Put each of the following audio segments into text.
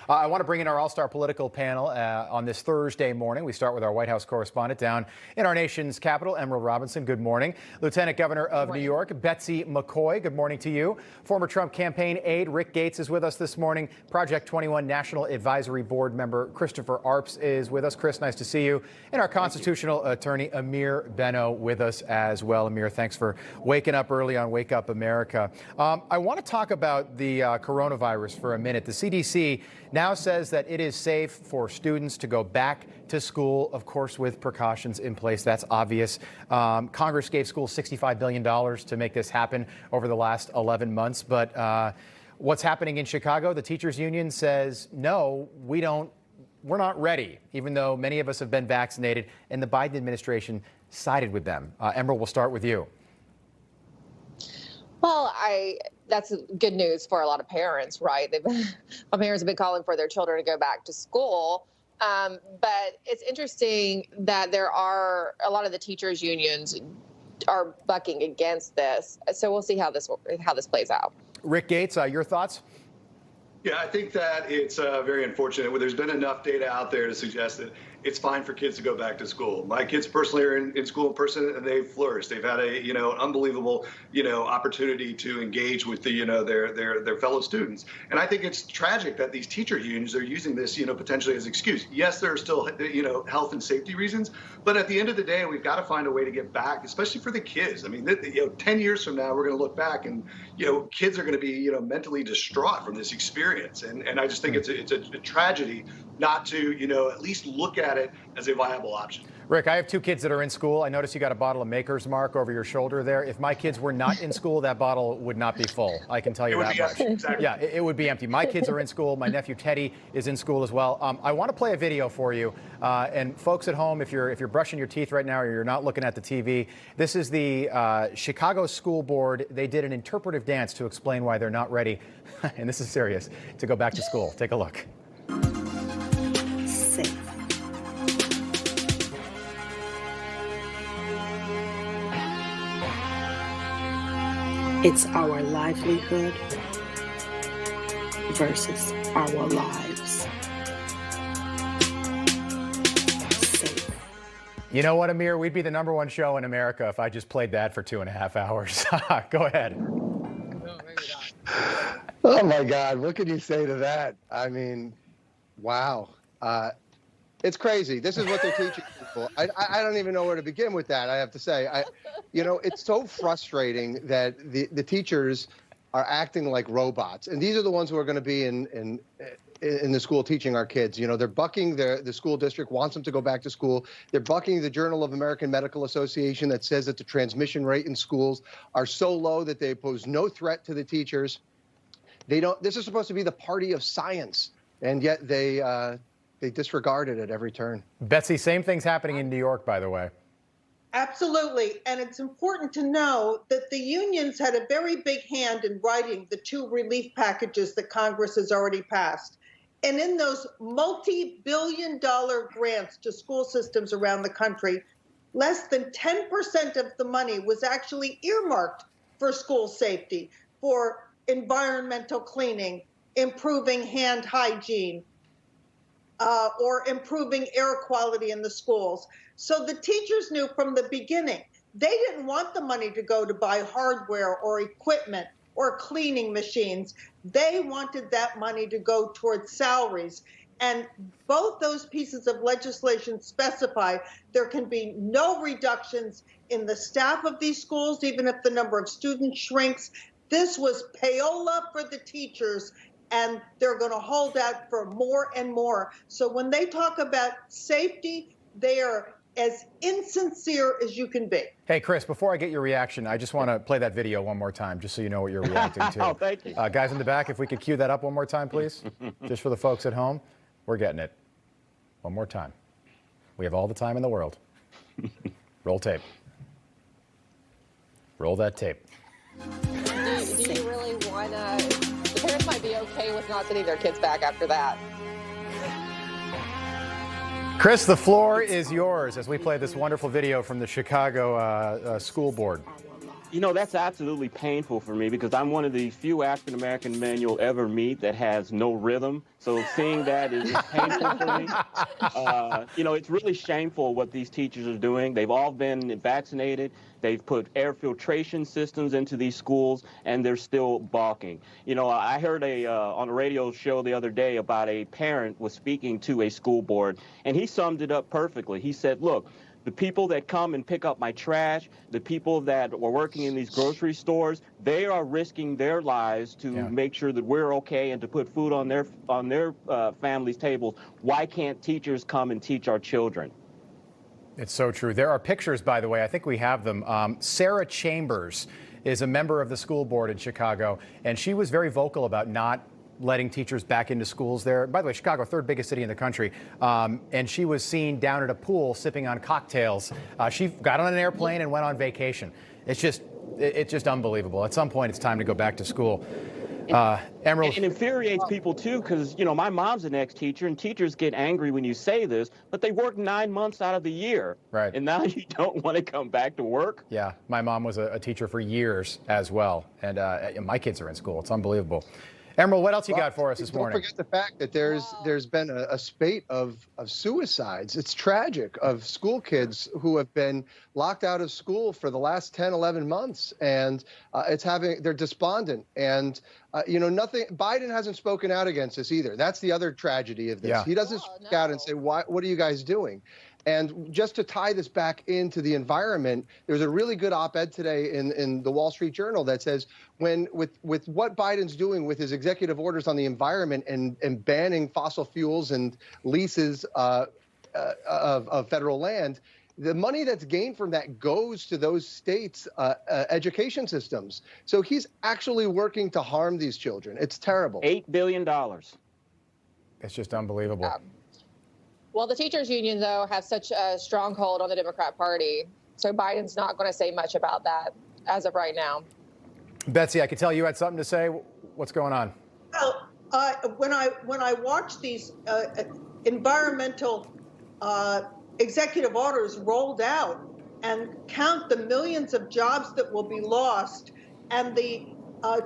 I want to bring in our all-star political panel on this Thursday morning. We start with our White House correspondent down in our nation's capital, Emerald Robinson. Good morning. Lieutenant Governor of New York, Betsy McCoy. Good morning to you. Former Trump campaign aide Rick Gates is with us this morning. Project 21 National Advisory Board member Christopher Arps is with us. Chris, nice to see you. And our constitutional attorney Amir Benno with us as well. Amir, thanks for waking up early on Wake Up America. I want to talk about the coronavirus for a minute. The CDC now says that it is safe for students to go back to school, of course, with precautions in place. That's obvious. Congress gave schools $65 billion to make this happen over the last 11 months. But what's happening in Chicago, the teachers union says, no, we're not ready, even though many of us have been vaccinated, and the Biden administration sided with them. Emerald, we'll start with you. Well, that's good news for a lot of parents, right? Parents have been calling for their children to go back to school. But it's interesting that there are a lot of the teachers unions are bucking against this. So we'll see how this plays out. Rick Gates, your thoughts? Yeah, I think that it's very unfortunate. There's been enough data out there to suggest that it's fine for kids to go back to school. My kids personally are in school in person, and they've flourished. They've had a unbelievable opportunity to engage with their fellow students. And I think it's tragic that these teacher unions are using this potentially as an excuse. Yes, there are still health and safety reasons, but at the end of the day, we've got to find a way to get back, especially for the kids. I mean, 10 years from now, we're going to look back and kids are going to be mentally distraught from this experience. And I just think it's a tragedy not to at least look at it as a viable option. Rick, I have two kids that are in school. I noticed you got a bottle of Maker's Mark over your shoulder there. If my kids were not in school, that bottle would not be full. I can tell you that much. Exactly. Yeah, it would be empty. My kids are in school. My nephew Teddy is in school as well. I want to play a video for you. And folks at home, if you're brushing your teeth right now or you're not looking at the TV, this is the Chicago School Board. They did an interpretive dance to explain why they're not ready, and this is serious, to go back to school. Take a look. Safe. It's our livelihood versus our lives. Safe. You know what, Amir? We'd be the #1 show in America if I just played that for 2.5 hours. Go ahead. No, maybe not. Oh my God, what can you say to that? I mean, wow. It's crazy. This is what they're teaching people. I don't even know where to begin with that, I have to say. It's so frustrating that the teachers are acting like robots. And these are the ones who are going to be in the school teaching our kids. They're bucking the school district wants them to go back to school. They're bucking the Journal of American Medical Association that says that the transmission rate in schools are so low that they pose no threat to the teachers. This is supposed to be the party of science, and yet they disregard it at every turn. Betsy, same thing's happening in New York, by the way. Absolutely. And it's important to know that the unions had a very big hand in writing the 2 relief packages that Congress has already passed. And in those multi-billion-dollar grants to school systems around the country, less than 10% of the money was actually earmarked for school safety, for environmental cleaning, improving hand hygiene, or improving air quality in the schools. So the teachers knew from the beginning, they didn't want the money to go to buy hardware or equipment or cleaning machines. They wanted that money to go towards salaries. And both those pieces of legislation specify there can be no reductions in the staff of these schools, even if the number of students shrinks. This was payola for the teachers, and they're going to hold out for more and more. So when they talk about safety, they are as insincere as you can be. Hey, Chris, before I get your reaction, I just want to play that video one more time, just so you know what you're reacting to. Oh, thank you. Guys in the back, if we could cue that up one more time, please, just for the folks at home. We're getting it. One more time. We have all the time in the world. Roll tape. Roll that tape. Do you really want to? The parents might be okay with not sending their kids back after that. Chris, the floor is yours as we play this wonderful video from the Chicago School Board. Our lives. You know, that's absolutely painful for me because I'm one of the few African-American men you'll ever meet that has no rhythm. So seeing that is painful for me. You know, it's really shameful what these teachers are doing. They've all been vaccinated. They've put air filtration systems into these schools, and they're still balking. You know, I heard on a radio show the other day about a parent was speaking to a school board, and he summed it up perfectly. He said, look, the people that come and pick up my trash, the people that are working in these grocery stores, they are risking their lives to make sure that we're okay and to put food on their families' tables. Why can't teachers come and teach our children? It's so true. There are pictures, by the way, I think we have them. Sarah Chambers is a member of the school board in Chicago, and she was very vocal about not letting teachers back into schools there. By the way, Chicago, third biggest city in the country. And she was seen down at a pool sipping on cocktails. She got on an airplane and went on vacation. It's just unbelievable. At some point, it's time to go back to school. Emerald. It infuriates people, too, because, you know, my mom's an ex-teacher, and teachers get angry when you say this, but they work 9 months out of the year. Right. And now you don't want to come back to work? Yeah, my mom was a teacher for years as well. And my kids are in school. It's unbelievable. Emerald, what else you got for us this morning? Don't forget the fact that there's been a spate of suicides. It's tragic, of school kids who have been locked out of school for the last 10, 11 months. And they're despondent. And, you know, Biden hasn't spoken out against this either. That's the other tragedy of this. Yeah. He doesn't speak out and say, what are you guys doing? And just to tie this back into the environment, there's a really good op-ed today in the Wall Street Journal that says with what Biden's doing with his executive orders on the environment and banning fossil fuels and leases of federal land, the money that's gained from that goes to those states' education systems. So he's actually working to harm these children. It's terrible. $8 billion. It's just unbelievable. Well, the teachers union, though, have such a stronghold on the Democrat Party. So Biden's not going to say much about that as of right now. Betsy, I could tell you had something to say. What's going on? Well, when I watch these environmental executive orders rolled out and count the millions of jobs that will be lost and the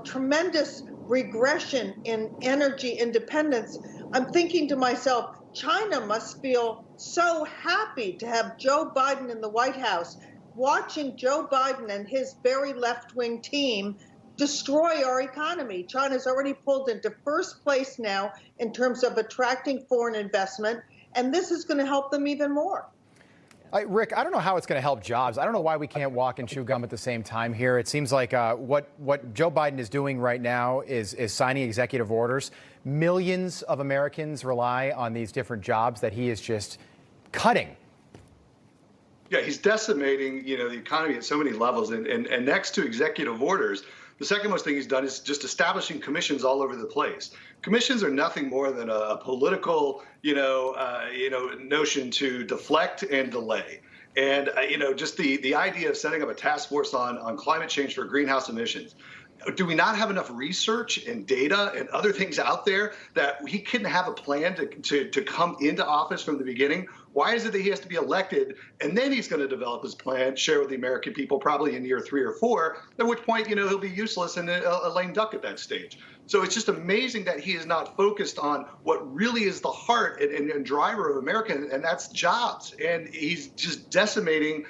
tremendous regression in energy independence, I'm thinking to myself, China must feel so happy to have Joe Biden in the White House, watching Joe Biden and his very left-wing team destroy our economy. China's already pulled into first place now in terms of attracting foreign investment, and this is going to help them even more. Rick, I don't know how it's going to help jobs. I don't know why we can't walk and chew gum at the same time here. It seems like what Joe Biden is doing right now is signing executive orders. Millions of Americans rely on these different jobs that he is just cutting. Yeah, he's decimating, you know, the economy at so many levels. And next to executive orders, the second most thing he's done is just establishing commissions all over the place. Commissions are nothing more than a political, notion to deflect and delay. And, just the idea of setting up a task force on climate change for greenhouse emissions. Do we not have enough research and data and other things out there that he couldn't have a plan to come into office from the beginning? Why is it that he has to be elected and then he's going to develop his plan, share with the American people probably in year 3 or 4, at which point, he'll be useless and a lame duck at that stage. So it's just amazing that he is not focused on what really is the heart and driver of America, and that's jobs. And he's just decimating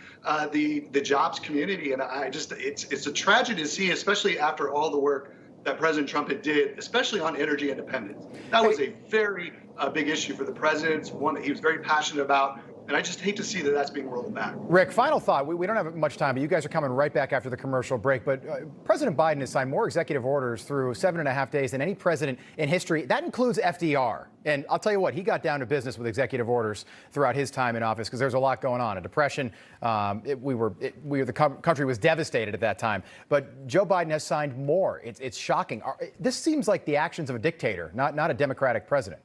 the jobs community. And it's a tragedy to see, especially after all the work that President Trump did, especially on energy independence. That was a very big issue for the president, one that he was very passionate about. And I just hate to see that that's being rolled back. Rick, final thought. We don't have much time, but you guys are coming right back after the commercial break. But President Biden has signed more executive orders through 7.5 days than any president in history. That includes FDR. And I'll tell you what, he got down to business with executive orders throughout his time in office because there's a lot going on. A depression. The country was devastated at that time. But Joe Biden has signed more. It's shocking. This seems like the actions of a dictator, not a democratic president.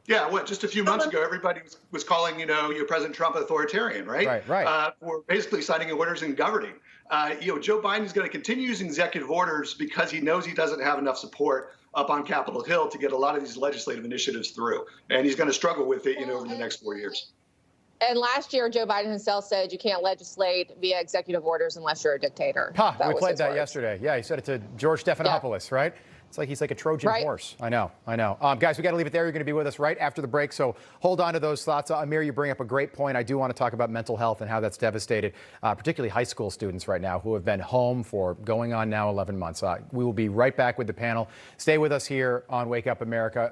Yeah, just a few months ago, everybody was calling, President Trump authoritarian, right? Right. For basically signing orders and governing. Joe Biden is going to continue using executive orders because he knows he doesn't have enough support up on Capitol Hill to get a lot of these legislative initiatives through. And he's going to struggle with it, over the next 4 years. And last year, Joe Biden himself said you can't legislate via executive orders unless you're a dictator. Ha, we was played his that words. yesterday. Yeah, he said it to George Stephanopoulos, right? It's like he's like a Trojan Right. horse. I know. Guys, we got to leave it there. You're going to be with us right after the break, so hold on to those thoughts. Amir, you bring up a great point. I do want to talk about mental health and how that's devastated, particularly high school students right now who have been home for going on now 11 months. We will be right back with the panel. Stay with us here on Wake Up America.